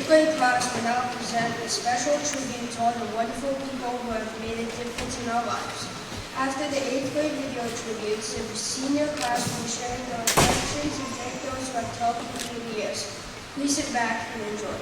8th grade class will now present a special tribute to all the wonderful people who have made a difference in our lives. After the 8th grade video tributes, the senior class will share their reflections and thank those who have helped them through the years. Please sit back and enjoy.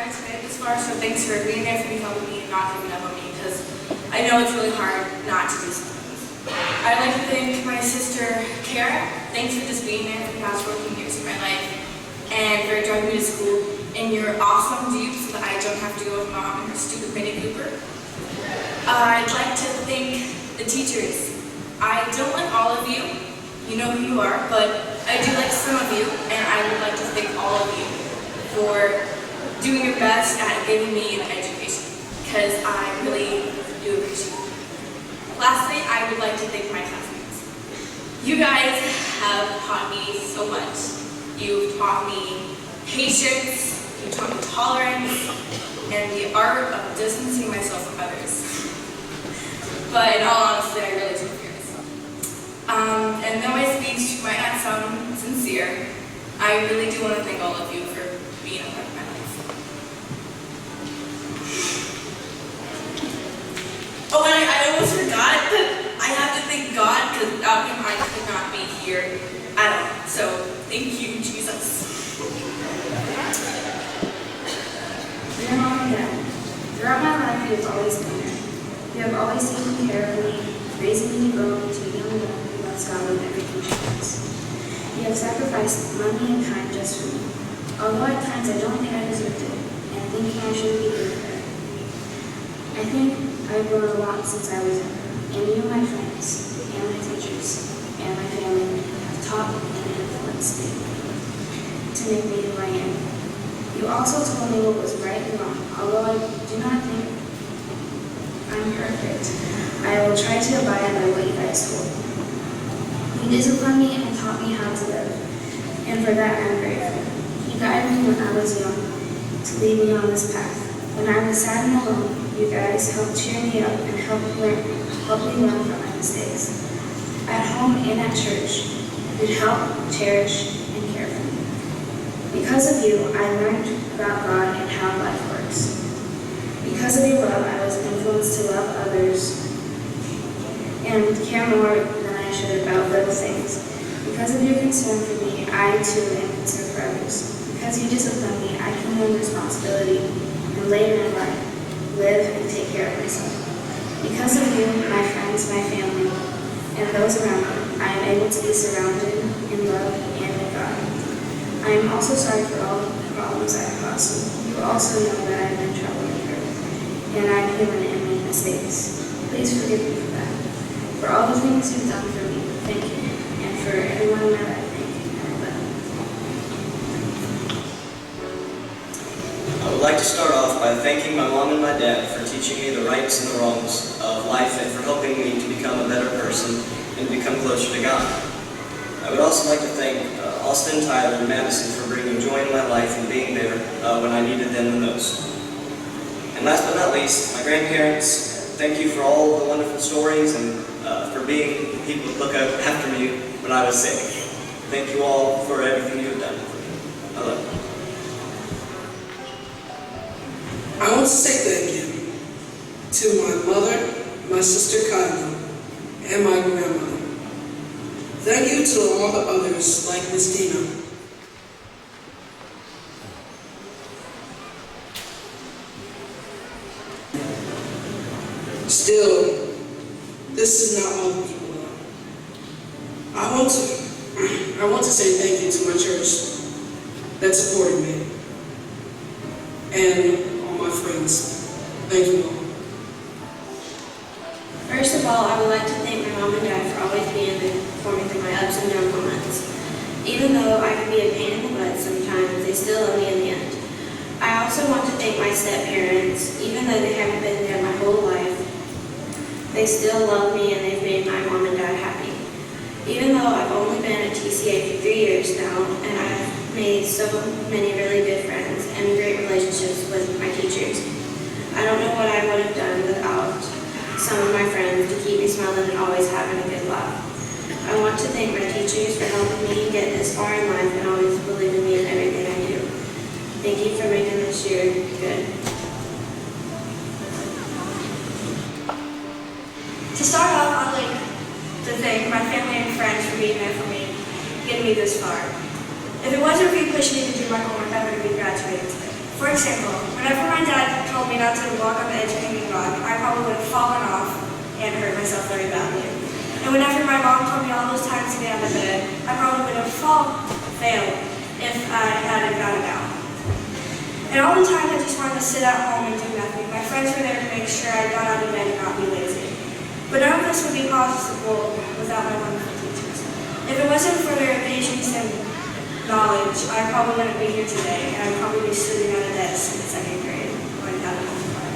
Today this far, so thanks for being there for me, helping me, and not giving up on me, because I know it's really hard not to do something. I'd like to thank my sister, Kara. Thanks for just being there for the past 14 years of my life, and for driving me to school in your awesome Jeep so that I don't have to go with Mom in her stupid Mini Cooper. I'd like to thank the teachers. I don't like all of you, you know who you are, but I do like some of you, and I would like to thank all of you for doing your best at giving me an education, because I really do appreciate it. Lastly, I would like to thank my classmates. You guys have taught me so much. You've taught me patience, you've taught me tolerance, and the art of distancing myself from others. But in all honesty, I really do fear this. And though my speech might not sound sincere, I really do want to thank all of you for being a part of my life. Oh, and I almost forgot that I have to thank God, because without him I could not be here at all. So, thank you, Jesus. Dear Mom and Dad, throughout my life you have always been there. You have always taken care of me, raising me and growing me to a young man who loves God with everything she does. You have sacrificed money and time just for me, although at times I don't think I deserved it, and thinking I should be good for it. I think I've grown a lot since I was younger, and you, my friends, and my teachers, and my family have taught and influenced me to make me who I am. You also told me what was right and wrong. Although I do not think I'm perfect, I will try to abide by what you guys told me. You disciplined me and taught me how to live, and for that I'm grateful. You guided me when I was young to lead me on this path. When I was sad and alone, you guys helped cheer me up and helped me learn from my mistakes. At home and at church, you'd help, cherish, and care for me. Because of you, I learned about God and how life works. Because of your love, I was influenced to love others and care more than I should about little things. Because of your concern for me, I too am concerned for others. Because you disciplined me, I can learn responsibility and later in life, live and take care of myself. Because of you, my friends, my family, and those around me, I am able to be surrounded in love and in God. I am also sorry for all the problems I have caused you. You also know that I have been troublemaker, and I am human and make mistakes. Please forgive me for that. For all the things you've done for me, thank you. And for everyone in my life, thank you. And I love you. I would like to start off by thanking my mom and my dad for teaching me the rights and the wrongs of life and for helping me to become a better person and become closer to God. I would also like to thank Austin, Tyler, and Madison for bringing joy in my life and being there when I needed them the most. And last but not least, my grandparents, thank you for all the wonderful stories and for being people to look up after me when I was sick. Thank you all for everything you have done for me. I love you. I want to say thank you to my mother, my sister Kyla, and my grandmother. Thank you to all the others like Miss Dina. Still, this is not all the people know. I want to say thank you to my church that supported me and all my friends. Thank you all. First of all, I would like to thank my mom and dad for always being there for me through my ups and downs moments. Even though I can be a pain in the butt sometimes, they still love me in the end. I also want to thank my step-parents. Even though they haven't been there my whole life, they still love me and they've made my mom and dad happy. Even though I've only been at TCA for 3 years now, and I've made so many really good friends and great relationships with my teachers, I don't know what I would have done without some of my friends to keep me smiling and always having a good laugh. I want to thank my teachers for helping me get this far in life and always believing me in everything I do. Thank you for making this year good. To start off, I'd like to thank my family and friends for being there for me, getting me this far. If it wasn't for you pushing me to do my homework, I would have been graduating today. For example, whenever my dad told me not to walk on the edge of Hanging Rock, I probably would have fallen off and hurt myself very badly. And whenever my mom told me all those times to get out of bed, I probably would have failed if I hadn't gotten out. And all the time I just wanted to sit at home and do nothing. My friends were there to make sure I got out of bed and not be lazy. But none of this would be possible without my wonderful teachers. If it wasn't for their patience and knowledge, I probably wouldn't be here today, and I'd probably be sitting at a desk in second grade going down to homework.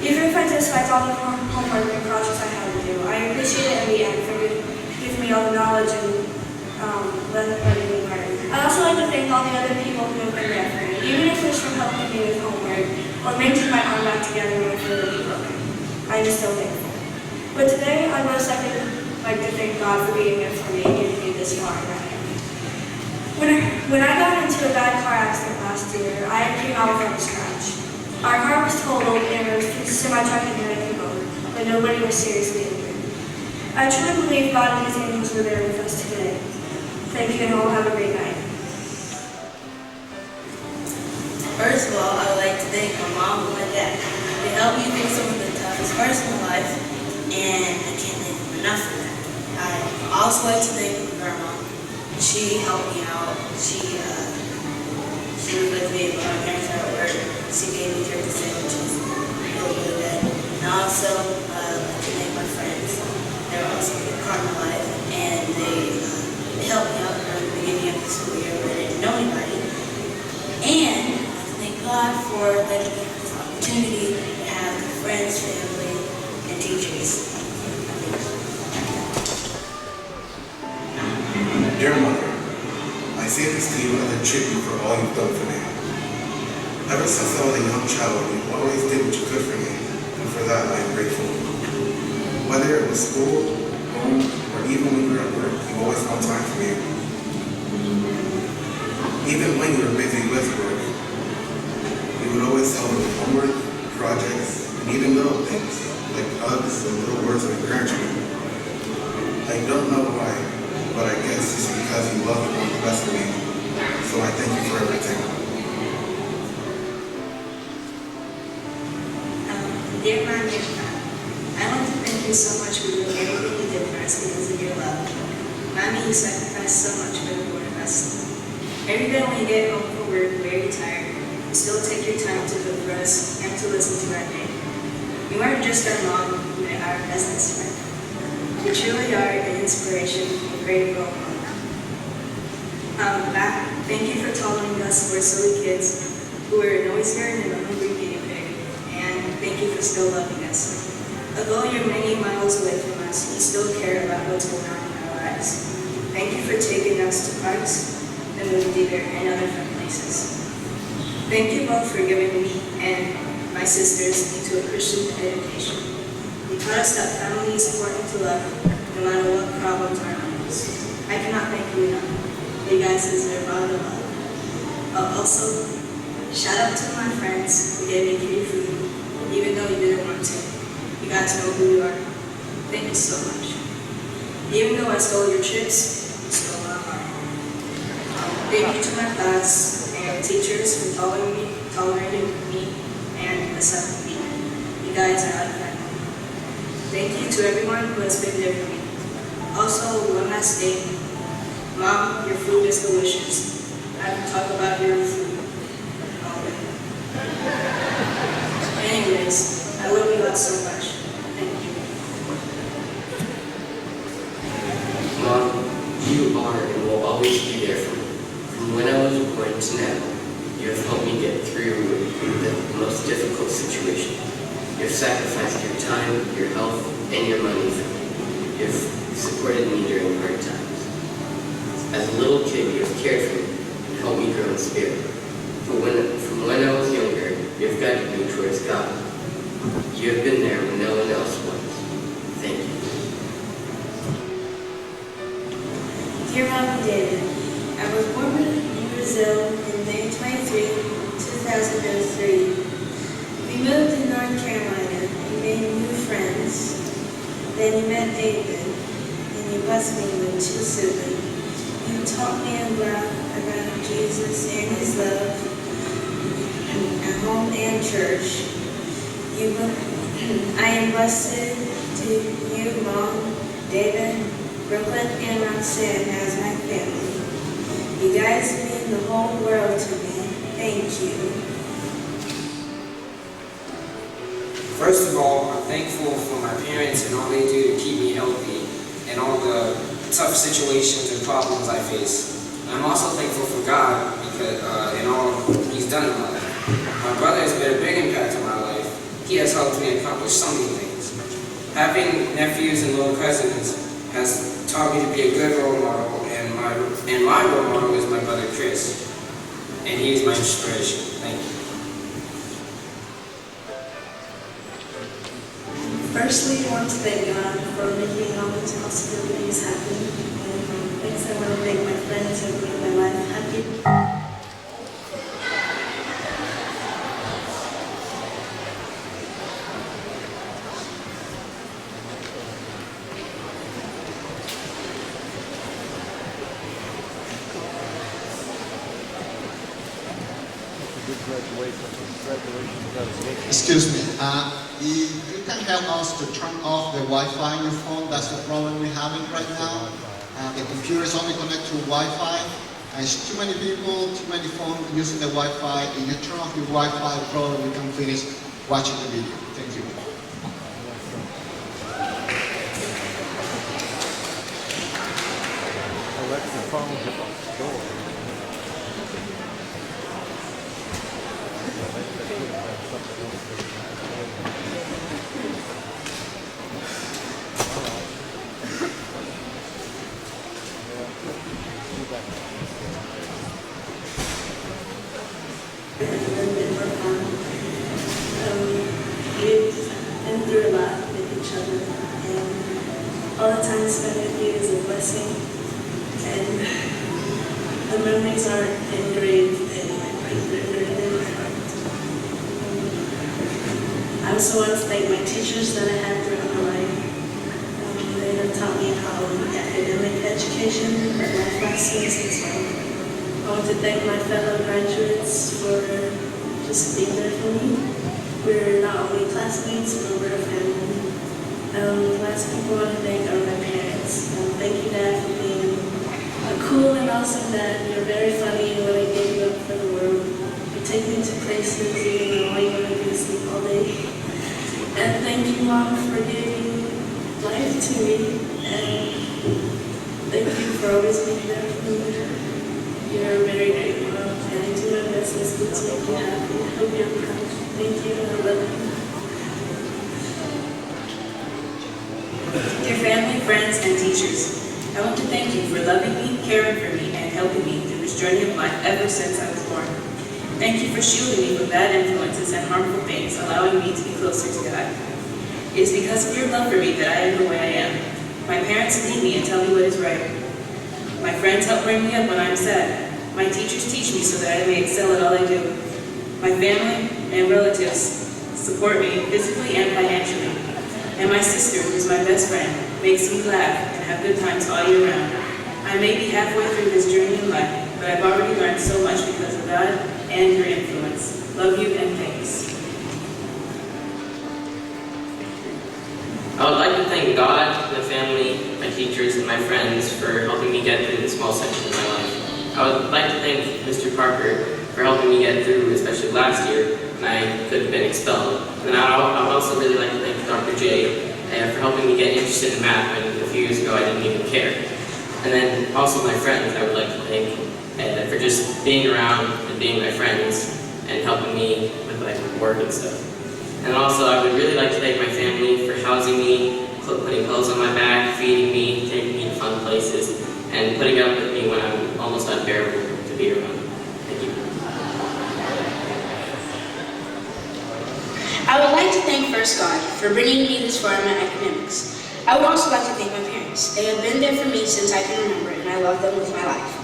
Even if I disliked all the homework and projects I had to do, I appreciate it in the end for giving me all the knowledge and letting me learn. I'd also like to thank all the other people who have been there for me, even if it's from helping me with homework or making my arm back together when I feel really broken. I'm just so thankful. But today, I'd most like to thank God for being there for me and getting me this far in my life. When I got into a bad car accident last year, I came out from scratch. Our car was totaled and it was semi-truck and then it came over, but nobody was seriously injured. I truly believe God and His angels were there with us today. Thank you and all have a great night. First of all, I would like to thank my mom and my dad. They helped me through some of the toughest parts of my life, and I can't thank them enough for that. I also like to thank my grandma. She helped me out. She was with me when my parents were at work. She gave me turkey sandwiches. Really good at that. And I also like to thank my friends. They were also a big part of my life, and they helped me out from the beginning of the school year when I didn't know anybody. And I like to thank God for letting me have this opportunity to have friends, family, and teachers. Dear Mother, I say this to you and I tribute you for all you've done for me. Ever since I was a young child, you always did what you could for me, and for that I am grateful. Whether it was school, home, or even when you were at work, you always found time for me. Even when you were busy with work, you would always help me with homework, projects, and even little things, like hugs and little words of encouragement. I don't know why, but I guess it's because you love and want the best for me. So I thank you for everything. Dear Mom, dear Pop, I want to thank you so much for doing everything you did for us because of your love. Mommy, you sacrificed so much for the four of us. Every day when you get home from work very tired, you still take your time to cook for us and to listen to our day. You aren't just our mom, you are our bestest friend. You truly are an inspiration and a great role model. Thank you for tolerating us, we're silly kids who are an oyster and a hungry guinea pig, and thank you for still loving us. Although you're many miles away from us, you still care about what's going on in our lives. Thank you for taking us to parks, the movie theater, and other fun places. Thank you both for giving me and my sisters into a Christian education. You taught us that family is important to love, no matter what problems are around us. I cannot thank you enough. You guys deserve all the love. Also, shout out to my friends who gave me free food, even though you didn't want to. You guys know who you are. Thank you so much. Even though I stole your chips, you stole my heart. Thank you to my class and teachers for tolerating me and accepting me. You guys are like family. Thank you to everyone who has been there for me. Also, one last thing. Mom, your food is delicious. I can talk about your food all day. Anyways, I love you all so much. Thank you. Mom, You are and will always be there for me. From when I was born to now, you have helped me get through the most difficult situation. You have sacrificed your time, your health, and your money for me. You have supported me during hard times. As a little kid, you have cared for me and helped me grow in spirit. From when I was younger, you have guided me towards God. You have been there when no one else was. Thank you. Dear Mom and David, I was born in Brazil on May 23, 2003. We moved to North Carolina and made new friends. Then you met David, and you blessed me with 2 siblings. You taught me about Jesus and His love at home and church. I am blessed to you, Mom, David, Brooklyn, and Roxanne as my family. You guys mean the whole world to me. Thank you. First of all, I'm thankful for my parents and all they do to keep me healthy and all the tough situations and problems I face. I'm also thankful for God because and all He's done in my life. My brother has made a big impact on my life. He has helped me accomplish so many things. Having nephews and little cousins has taught me to be a good role model, and my role model is my brother Chris, and he is my inspiration. Thank you. Firstly, I want to thank God for making all these possibilities happen. And next, I want to thank my friends who made my life happy. Excuse me, if you can help us to turn off the Wi-Fi in your phone, that's the problem we're having right now. The computer is only connected to Wi-Fi, and it's too many people, too many phones using the Wi-Fi. If you turn off your Wi-Fi, probably we can finish watching the video. Thank you. Alexa, phone's at the door. We've been through a lot with each other, and all the time spent with you is a blessing, and the memories aren't engraved in my brain, they're engraved in my heart. I also want to thank my teachers that I had throughout my life. They have taught me how academic education, but life lessons as well. I want to thank my fellow graduates for just being there for me. We're not only classmates, but we're a family. The last people I want to thank are my parents. Thank you, Dad, for being a cool and awesome dad. You're very funny when I gave you up for the world. You take me to places even though all you want to do is sleep all day. And thank you, Mom, for giving life to me. And thank you for always being there for me. You're a very great mom, and I do my best to make you happy. I hope you're proud. Thank you, and I love you. Dear family, friends, and teachers, I want to thank you for loving me, caring for me, and helping me through this journey of life ever since I was born. Thank you for shielding me from bad influences and harmful things, allowing me to be closer to God. It is because of your love for me that I am the way I am. My parents lead me and tell me what is right. My friends help bring me up when I'm sad. My teachers teach me so that I may excel at all I do. My family and relatives support me physically and financially. And my sister, who's my best friend, makes me laugh and have good times all year round. I may be halfway through this journey in life, but I've already learned so much because of God and your influence. Love you and thanks. I would like to thank God, my family, my teachers, and my friends for helping me get through this small section of my life. I would like to thank Mr. Parker for helping me get through, especially last year when I could have been expelled. And I would also really like to thank Dr. J for helping me get interested in math when a few years ago I didn't even care. And then also my friends, I would like to thank for just being around and being my friends and helping me with like work and stuff. And also I would really like to thank my family for housing me, putting clothes on my back, feeding me, taking me to fun places, and putting up with me when I'm almost unbearable to be around. Thank you. I would like to thank first God for bringing me this far in my academics. I would also like to thank my parents. They have been there for me since I can remember, and I love them with my life.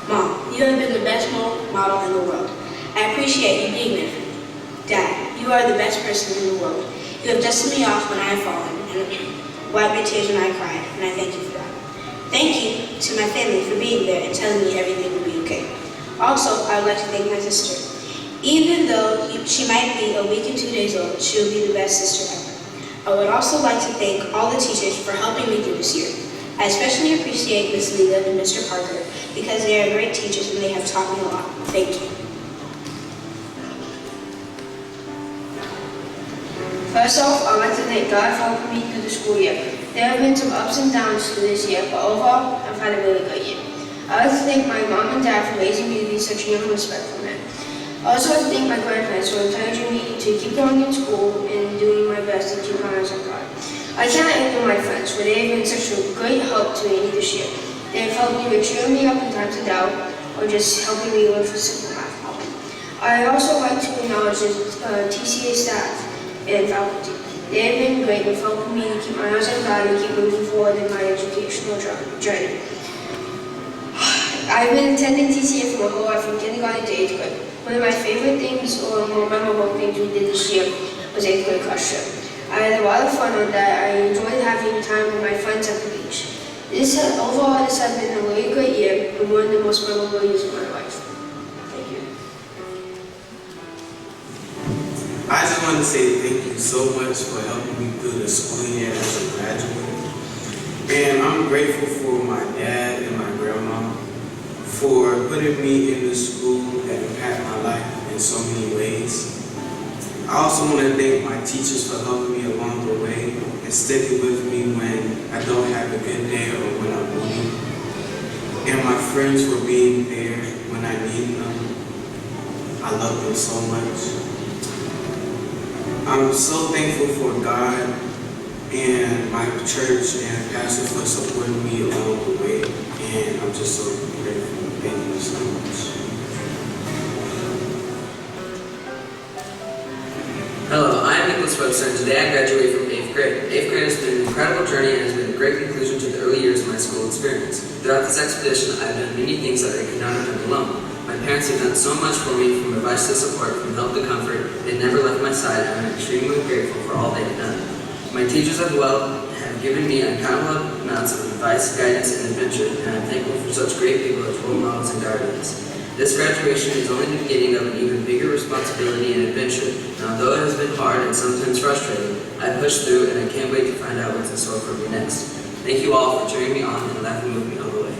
Mom, you have been the best model in the world. I appreciate you being there for me. Dad, you are the best person in the world. You have dusted me off when I have fallen, and wiped my tears when I cried, and I thank you for that. Thank you to my family for being there and telling me everything will be okay. Also, I would like to thank my sister. Even though she might be a week and 2 days old, she will be the best sister ever. I would also like to thank all the teachers for helping me through this year. I especially appreciate Ms. Leela and Mr. Parker because they are great teachers and they have taught me a lot. Thank you. First off, I'd like to thank God for helping me through the school year. There have been some ups and downs through this year, but overall, I've had a really good year. I'd like to thank my mom and dad for raising me to be such a young, respectful man. I also like to thank my grandparents for encouraging me to keep going in school and doing my best to keep my eyes on God. I cannot ignore my friends, for they have been such a great help to me this year. They have helped me with cheering me up in times of doubt, or just helping me learn for simple math problems. I also like to acknowledge the TCA staff and faculty. They have been great with helping me keep my eyes on God and keep moving forward in my educational journey. I've been attending TCA for my whole life from kindergarten to 8th grade. One of my favorite things or more memorable things we did this year was 8th grade class trip. I had a lot of fun on that. I enjoyed having time with my friends at the beach. Overall, this has been a really great year and one of the most memorable years of my life. Thank you. I just want to say thank you so much for helping me through the school year as a graduate. And I'm grateful for my dad and my grandma for putting me in the school that impacted my life in so many ways. I also want to thank my teachers for helping me along the way and sticking with me when I don't have a good day or when I'm moody. And my friends for being there when I need them. I love them so much. I'm so thankful for God and my church and pastor for supporting me along the way. And I'm just so grateful. Thank you so much. Hello, I am Nicholas Webster, and today I graduate from 8th grade. 8th grade has been an incredible journey and has been a great conclusion to the early years of my school experience. Throughout this expedition, I have done many things that I could not have done alone. My parents have done so much for me, from advice to support, from help to comfort. They never left my side, and I'm extremely grateful for all they have done. My teachers as well have given me uncountable amounts of advice, guidance, and adventure, and I'm thankful for such great people as role models and guardians. This graduation is only the beginning of an even bigger responsibility and adventure, and although it has been hard and sometimes frustrating, I pushed through and I can't wait to find out what's in store for me next. Thank you all for cheering me on and laughing with me all the way.